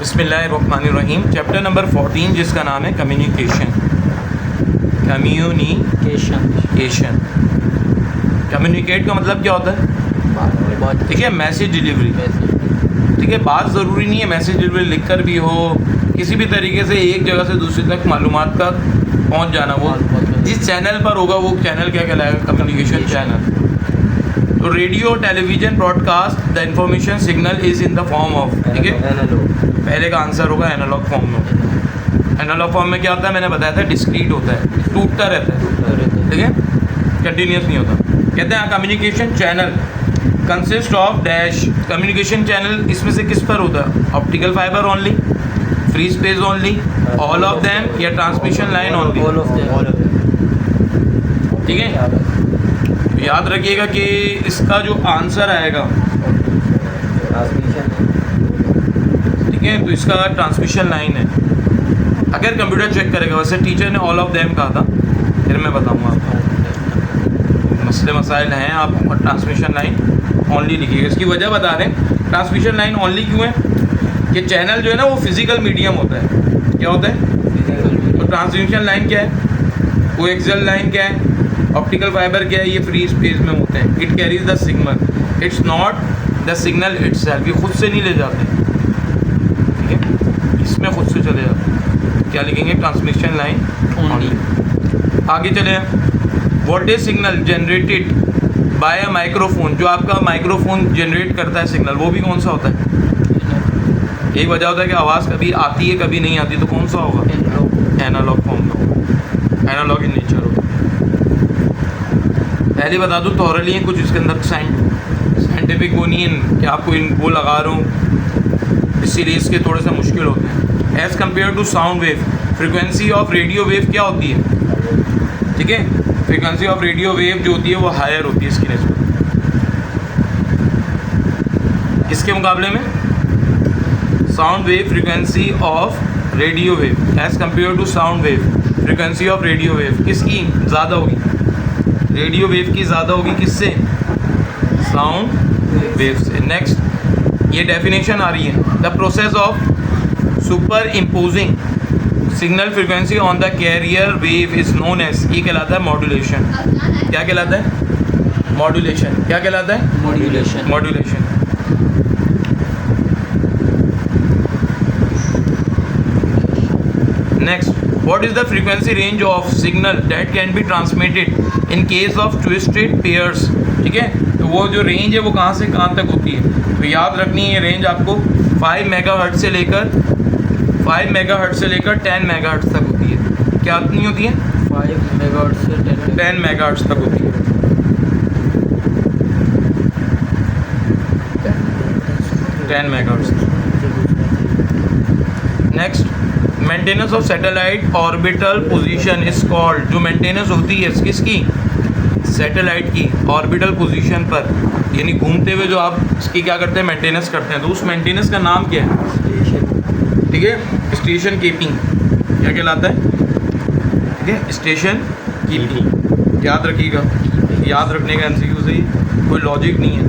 बिस्मिल्लाहिर्रहमानिर्रहीम। Chapter number 14 जिसका नाम है कम्युनिकेशन। कम्युनिकेट का मतलब क्या होता है? ठीक है, मैसेज डिलीवरी। ठीक है, बात ज़रूरी नहीं है मैसेज डिलीवरी लिख कर भी हो, किसी भी तरीके से एक जगह से दूसरी तक मालूमात का पहुंच जाना, वो जिस चैनल पर होगा वो चैनल क्या कहलाएगा? Communication channel. तो radio, television, broadcast the information signal is in the form of, ठीक है, पहले का आंसर होगा एनालॉग फॉर्म में। एनालॉग फॉर्म में क्या होता है? मैंने बताया था डिस्क्रीट होता है, टूटता रहता है, ठीक है, कंटिन्यूस नहीं होता। कहते हैं communication channel consist of dash. Communication channel इसमें से किस पर होता है? Optical fibre only, free space only, all of them, या ट्रांसमिशन लाइन ओनली। ठीक है, याद रखिएगा कि इसका जो आंसर आएगा, ठीक है, तो इसका ट्रांसमिशन लाइन है। अगर कंप्यूटर चेक करेगा, वैसे टीचर ने ऑल ऑफ देम कहा था, फिर मैं बताऊंगा आपको मसले मसाइल हैं। आप ट्रांसमिशन लाइन ओनली लिखिएगा। इसकी वजह बता रहे हैं ट्रांसमिशन लाइन ओनली क्यों है कि चैनल जो है ना वो फिजिकल मीडियम होता है। क्या होता है? तो ट्रांसमिशन लाइन क्या है? वो एक्सल लाइन क्या है? ऑप्टिकल फाइबर क्या है? ये फ्री स्पेस में होते हैं। It carries the signal, it's not the signal itself. ये खुद से नहीं ले जाते, ठीक है, इसमें खुद से चले जाते। क्या लिखेंगे? Transmission line only. आगे चले, what is signal generated by a microphone. जो आपका माइक्रोफोन जनरेट करता है सिग्नल, वो भी कौन सा होता है? एक वजह होता है कि आवाज़ कभी आती है कभी नहीं आती, तो कौन सा होगा? एनालॉग फॉर्म में होगा, एनालॉग इन नेचर होगा। पहले बता दूँ थॉरली है कुछ इसके अंदर साइंटिफिक वो नहीं है कि आपको इन वो लगा रहा हूँ, इसीलिए इसके थोड़े से मुश्किल होते हैं। As compare to sound wave, frequency of radio wave क्या होती है? ठीक है, फ्रिक्वेंसी ऑफ रेडियो वेव जो होती है वो हायर होती है इसकी नस्बत। किसके मुकाबले में? Sound wave frequency of radio wave as compare to sound wave frequency of radio wave किसकी ज़्यादा होगी? रेडियो वेव की ज़्यादा होगी। किससे? साउंड वेव से। नेक्स्ट, ये डेफिनेशन आ रही है, the process of superimposing signal frequency on the carrier wave is known as, ये कहलाता है मॉड्यूलेशन। क्या कहलाता है? मॉड्यूलेशन। क्या कहलाता है? Modulation. Modulation. Next, what is the frequency range of signal that can be transmitted in case of twisted pairs. ठीक है, तो वो जो रेंज है वो कहाँ से कहाँ तक होती है? तो याद रखनी है, ये रेंज आपको 5 मेगाहर्ट्ज़ से लेकर 10 मेगाहर्ट्ज़ तक होती है। क्या नहीं होती है? 5 मेगाहर्ट्ज़ से 10 मेगाहर्ट्ज़ तक होती है। 10 megahertz. Next, maintenance of satellite orbital position is called. जो मेंटेनेंस होती है किसकी? सैटेलाइट की ऑर्बिटल पोजीशन पर, यानी घूमते हुए जो आप इसकी क्या करते हैं? मेंटेनेंस करते हैं। तो उस मेंटेनेंस का नाम क्या है? ठीक है, स्टेशन कीपिंग। क्या कहलाता है? ठीक है, स्टेशन कीपिंग। याद रखिएगा, याद रखने का एमसीक्यू से ही कोई लॉजिक नहीं है।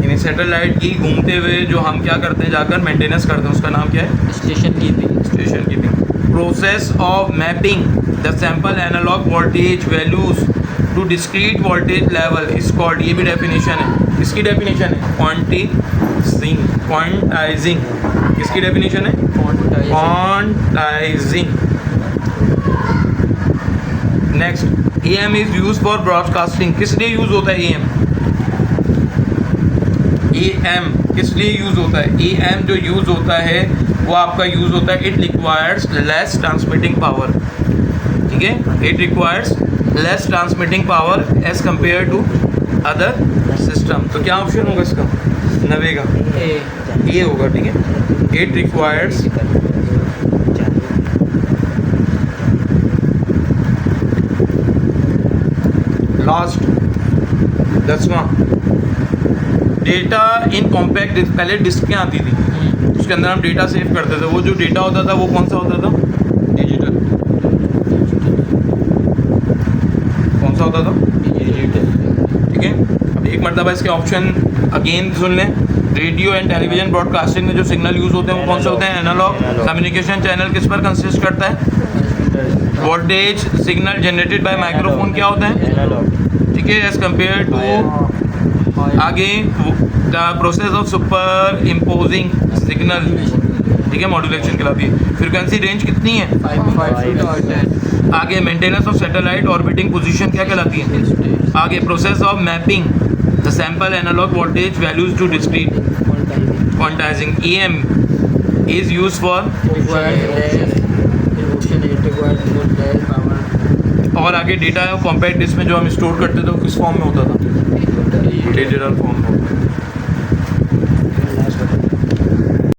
यानी सैटेलाइट की घूमते हुए जो हम क्या करते हैं, जाकर मेंटेनेंस करते हैं, उसका नाम क्या है? Station keeping. Station keeping. Process of mapping the sample analogue voltage values to discrete voltage level is called. ये भी डेफिनेशन है। किसकी डेफिनेशन है? क्वांटाइजिंग। किसकी डेफिनेशन है? Quantising. Next, AM is use for broadcasting. किस लिए यूज होता है AM? AM किस लिए यूज होता है? AM जो यूज होता है वो आपका यूज होता है, it requires less transmitting power. ठीक है, it requires less transmitting power as compare to other system. तो क्या ऑप्शन होगा इसका? 90 का ये होगा। ठीक है, इट रिक्वायर्स लास्ट 10वां, डेटा इन कॉम्पैक्ट डिस्क। पहले डिस्क क्या आती थी, उसके अंदर हम डेटा सेव करते थे। वो जो डेटा होता था वो कौन सा होता था? डिजिटल। कौन सा होता था? डिजिटल। ठीक है, अब अब एक मरतबा इसके ऑप्शन अगेन सुन लें। रेडियो एंड टेलीविजन ब्रॉडकास्टिंग में जो सिग्नल यूज़ होते हैं वो कौन से होते हैं? एनालॉग। कम्युनिकेशन चैनल किस पर कंसिस्ट करता है? Voltage signal generated by microphone क्या होता है? ठीक है, एज कम्पेयर टू आगे the process of superimposing signal, ठीक है, मॉड्यूलेशन कहलाती है। फ्रिक्वेंसी रेंज कितनी है? 5 आगे maintenance of satellite orbiting position क्या कहलाती है? आगे process of mapping the sample analogue voltage values to discrete quantising EM is use for. और आगे डेटा कॉम्पैक्ट डिस्क में जो हम स्टोर करते थे वो किस फॉर्म में होता था? डिजिटल फॉर्म में होता था।